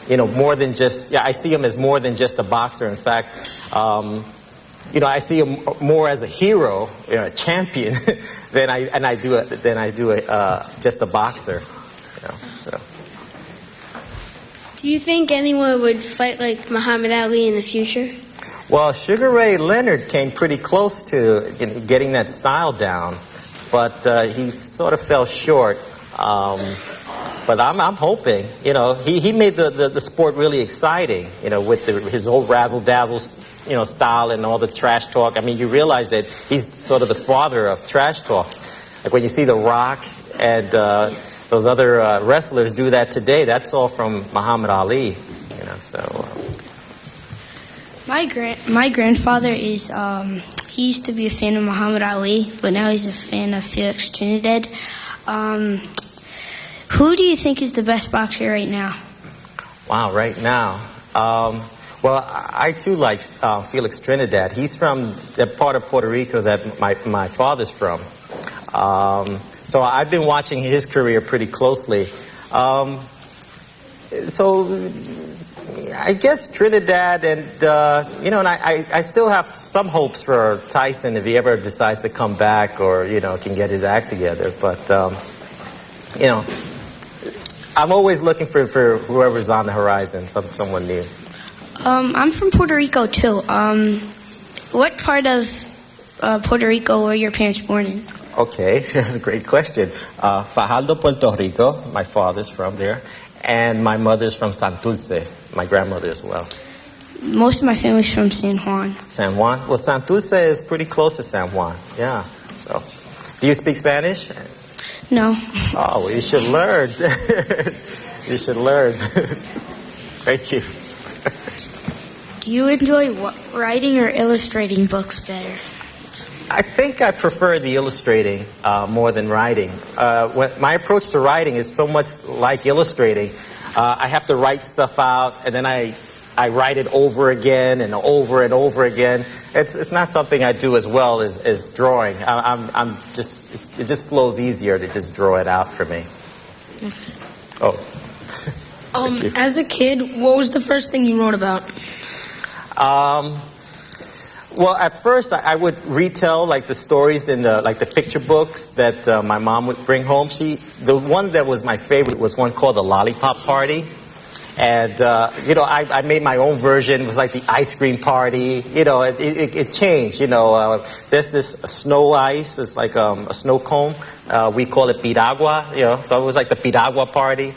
More than just, I see him as more than just a boxer. In fact, I see him more as a hero, a champion, than I do just a boxer. So. Do you think anyone would fight like Muhammad Ali in the future? Well, Sugar Ray Leonard came pretty close to getting that style down, but he sort of fell short. But I'm hoping, he made the sport really exciting, with his whole razzle-dazzle, style and all the trash talk. I mean, you realize that he's sort of the father of trash talk. Like when you see The Rock and those other wrestlers do that today, that's all from Muhammad Ali, so... My grandfather is, he used to be a fan of Muhammad Ali, but now he's a fan of Felix Trinidad. Who do you think is the best boxer right now? Wow, right now. Well, I too like Felix Trinidad. He's from the part of Puerto Rico that my father's from. So I've been watching his career pretty closely. So I guess Trinidad and, and I still have some hopes for Tyson if he ever decides to come back or, can get his act together. But, I'm always looking for whoever's on the horizon, someone new. I'm from Puerto Rico, too. What part of Puerto Rico were your parents born in? Okay, that's a great question. Fajardo, Puerto Rico. My father's from there. And my mother's from Santurce, my grandmother as well. Most of my family's from San Juan. San Juan? Well, Santurce is pretty close to San Juan, yeah. So, do you speak Spanish? No. Oh, well, you should learn. You should learn. Thank you. Do you enjoy writing or illustrating books better? I think I prefer the illustrating more than writing. My approach to writing is so much like illustrating. I have to write stuff out, and then I write it over again and over and over again. It's not something I do as well as drawing. It just flows easier to just draw it out for me. Oh. As a kid, what was the first thing you wrote about? Well, at first, I would retell the stories in the picture books that my mom would bring home. The one that was my favorite was one called The Lollipop Party. And, I made my own version. It was like the ice cream party. It changed. There's this snow ice. It's like a snow cone. We call it piragua, so it was like the piragua party.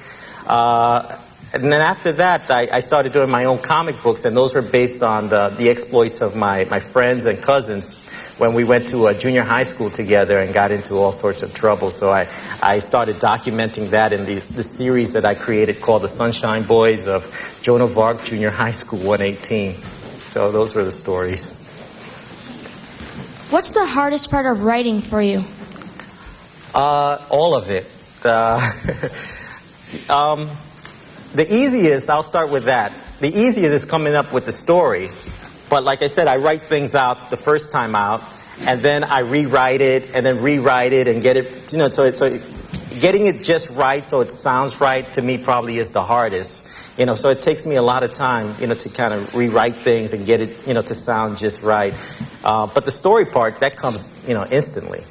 And then after that, I started doing my own comic books, and those were based on the exploits of my friends and cousins when we went to a junior high school together and got into all sorts of trouble. So I started documenting that in this series that I created called The Sunshine Boys of Joan of Arc Junior High School 118. So those were the stories. What's the hardest part of writing for you? All of it. The easiest, I'll start with that. The easiest is coming up with the story. But like I said, I write things out the first time out, and then I rewrite it, and then rewrite it, and get it, so getting it just right so it sounds right to me probably is the hardest. So it takes me a lot of time, to kind of rewrite things and get it, to sound just right. But the story part, that comes, instantly.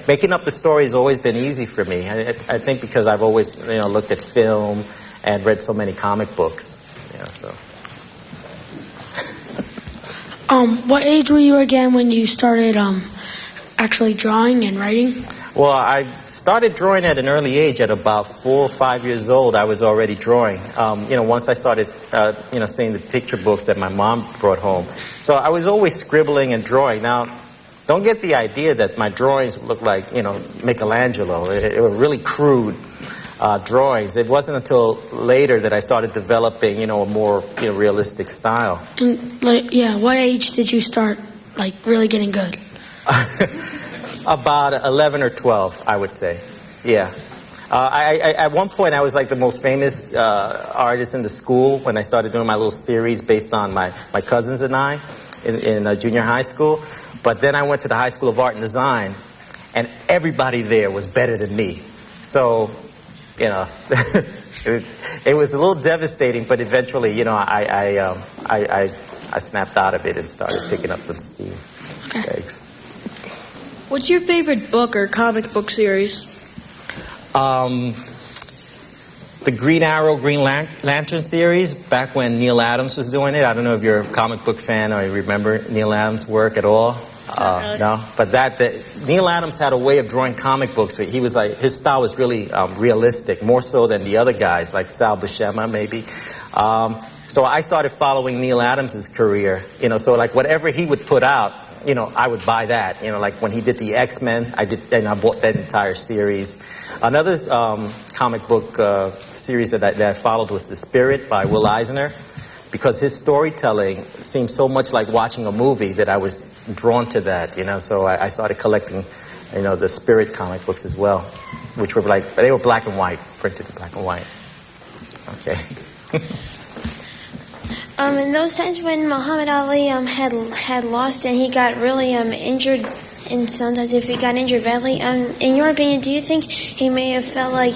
Making up the story has always been easy for me. I think because I've always, looked at film and read so many comic books. So. What age were you again when you started actually drawing and writing? Well, I started drawing at an early age. At about 4 or 5 years old, I was already drawing. Once I started, seeing the picture books that my mom brought home. So I was always scribbling and drawing. Now, don't get the idea that my drawings look like, Michelangelo. It were really crude drawings. It wasn't until later that I started developing, a more realistic style. And what age did you start really getting good? About 11 or 12, I would say. Yeah. At one point, I was like the most famous artist in the school when I started doing my little series based on my cousins and I in junior high school. But then I went to the High School of Art and Design, and everybody there was better than me. So, it was a little devastating, but eventually, I snapped out of it and started picking up some steam. Okay. Thanks. What's your favorite book or comic book series? The Green Arrow, Green Lantern series, back when Neil Adams was doing it. I don't know if you're a comic book fan or you remember Neil Adams' work at all. No, but Neil Adams had a way of drawing comic books. He was his style was really realistic, more so than the other guys, like Sal Buscema maybe. So I started following Neil Adams' career. So whatever he would put out, I would buy that. Like when he did the X-Men, I bought that entire series. Another comic book series that I followed was The Spirit by Will Eisner, because his storytelling seemed so much like watching a movie that I was drawn to that. So I started collecting, the Spirit comic books as well, which were they were black and white, printed in black and white. Okay. In those times when Muhammad Ali had lost and he got really injured, and sometimes if he got injured badly, in your opinion, do you think he may have felt like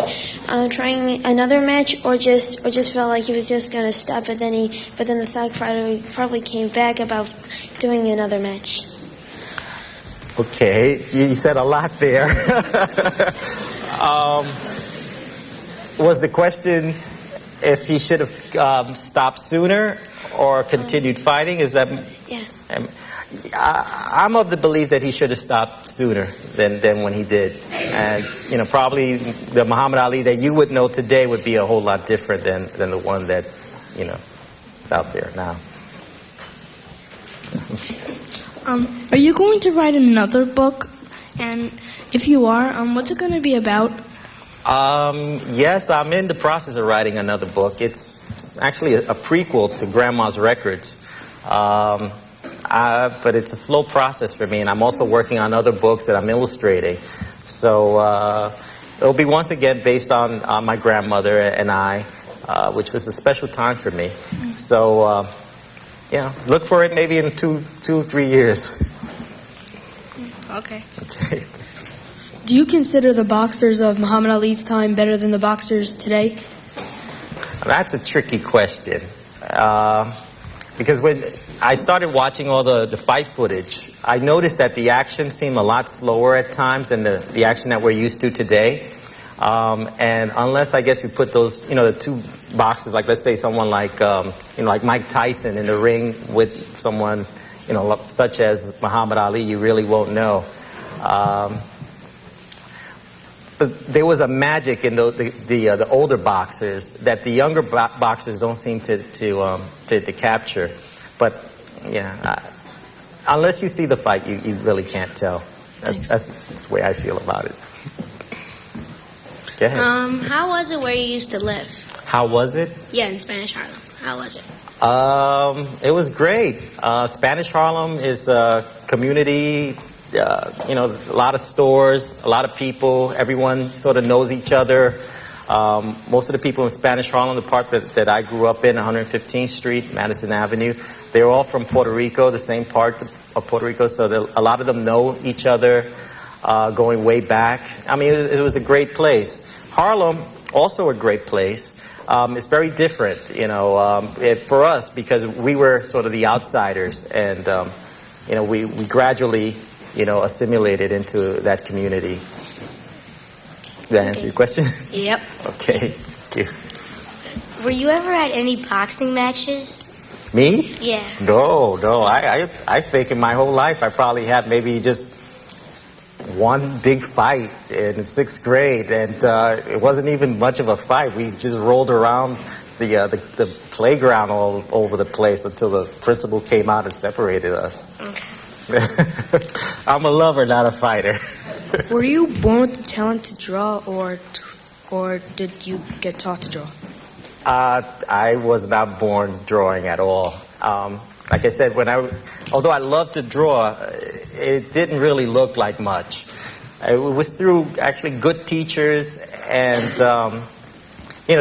trying another match, or just felt like he was just going to stop, but then the thought probably came back about doing another match? Okay, you said a lot there. Was the question if he should have stopped sooner or continued fighting? Is that? Yeah. I'm of the belief that he should have stopped sooner than when he did. And, probably the Muhammad Ali that you would know today would be a whole lot different than the one that, is out there now. Are you going to write another book? And if you are, what's it going to be about? Yes, I'm in the process of writing another book. It's actually a prequel to Grandma's Records. But it's a slow process for me, and I'm also working on other books that I'm illustrating. So it'll be once again based on my grandmother and I, which was a special time for me. So, look for it maybe in 2-3 years. Okay. Okay. Do you consider the boxers of Muhammad Ali's time better than the boxers today? That's a tricky question. Because when I started watching all the fight footage, I noticed that the action seemed a lot slower at times than the action that we're used to today. And unless, I guess, you put those, the two boxers, like let's say someone like, like Mike Tyson in the ring with someone, such as Muhammad Ali, you really won't know. But there was a magic in the older boxers that the younger boxers don't seem to capture. But yeah, unless you see the fight, you really can't tell. That's the way I feel about it. Go ahead. How was it where you used to live? How was it? Yeah, in Spanish Harlem. How was it? It was great. Spanish Harlem is a community, a lot of stores, a lot of people. Everyone sort of knows each other. Most of the people in Spanish Harlem, the part that I grew up in, 115th Street, Madison Avenue, they're all from Puerto Rico, the same part of Puerto Rico, so a lot of them know each other, going way back. I mean, it was a great place. Harlem, also a great place. It's very different, for us, because we were sort of the outsiders, and we gradually, assimilated into that community. Did that answer your question? Yep. Okay. Thank you. Were you ever at any boxing matches? Me? Yeah. No. I think in my whole life I probably had maybe just one big fight in 6th grade, and it wasn't even much of a fight. We just rolled around the playground all over the place until the principal came out and separated us. Okay. I'm a lover, not a fighter. Were you born with the talent to draw, or did you get taught to draw? I was not born drawing at all. Like I said, although I loved to draw, it didn't really look like much. It was through actually good teachers and,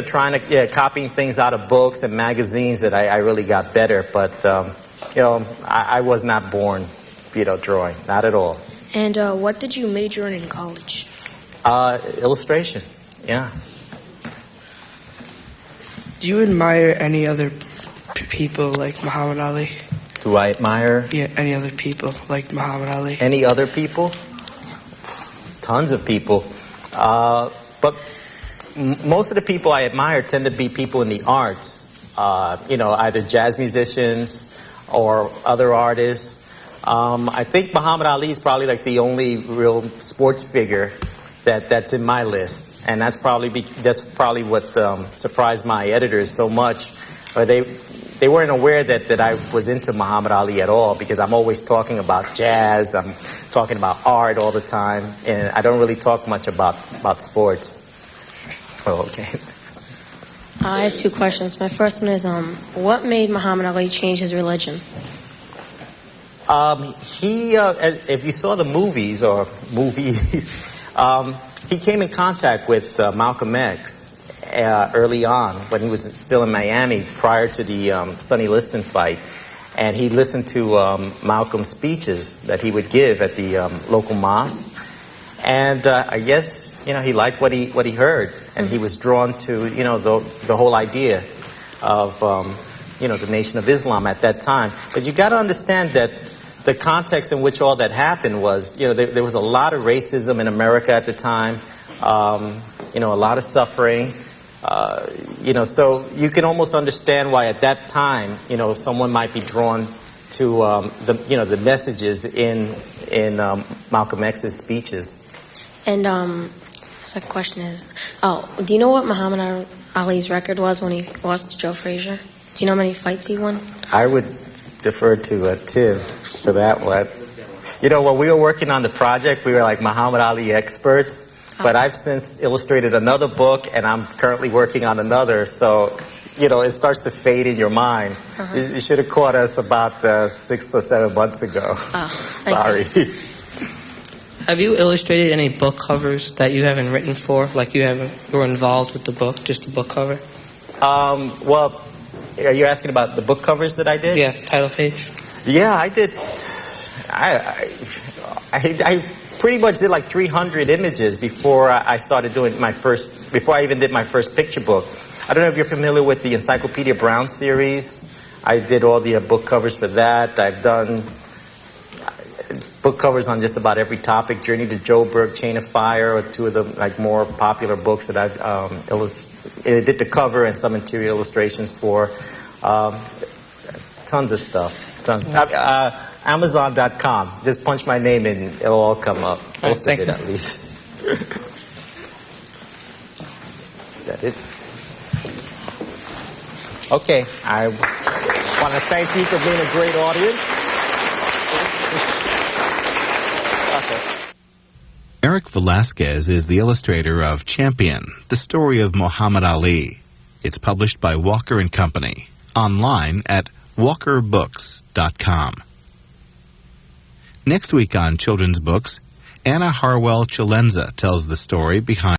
trying to, copying things out of books and magazines that I really got better. But, I was not born, drawing, not at all. And what did you major in college? Illustration, yeah. Do you admire any other people like Muhammad Ali? Do I admire? Yeah, any other people like Muhammad Ali? Any other people? Tons of people. But most of the people I admire tend to be people in the arts. Either jazz musicians or other artists. I think Muhammad Ali is probably like the only real sports figure that's in my list. And that's probably what surprised my editors so much. They weren't aware that I was into Muhammad Ali at all, because I'm always talking about jazz, I'm talking about art all the time, and I don't really talk much about sports. Oh, okay. I have 2 questions. My first one is, what made Muhammad Ali change his religion? If you saw the movies, he came in contact with Malcolm X early on when he was still in Miami prior to the Sonny Liston fight. And he listened to Malcolm's speeches that he would give at the local mosque. And I guess, he liked what he heard. And he was drawn to, the whole idea of, the Nation of Islam at that time. But you got to understand that the context in which all that happened was, there was a lot of racism in America at the time, a lot of suffering, so you can almost understand why at that time, someone might be drawn to the messages in Malcolm X's speeches. And second question is, do you know what Muhammad Ali's record was when he lost to Joe Frazier? Do you know how many fights he won? I would defer to Tim for that one. When we were working on the project, we were like Muhammad Ali experts, but I've since illustrated another book, and I'm currently working on another, so, it starts to fade in your mind. You should have caught us about 6 or 7 months ago. Sorry. Have you illustrated any book covers that you haven't written for, like you were involved with the book, just the book cover? Well, are you asking about the book covers that I did? Yeah, the title page. Yeah, I did. I pretty much did like 300 images before I started doing before I even did my first picture book. I don't know if you're familiar with the Encyclopedia Brown series. I did all the book covers for that. I've done book covers on just about every topic. Journey to Joburg, Chain of Fire, or 2 of the more popular books that I've did the cover and some interior illustrations for. Tons of stuff. Amazon.com. Just punch my name in, it'll all come up. Most of it, at least. Is that it? Okay. I want to thank you for being a great audience. buckle. Eric Velasquez is the illustrator of Champion, the story of Muhammad Ali. It's published by Walker & Company, online at walkerbooks.com. Next week on Children's Books, Anna Harwell Chalenza tells the story behind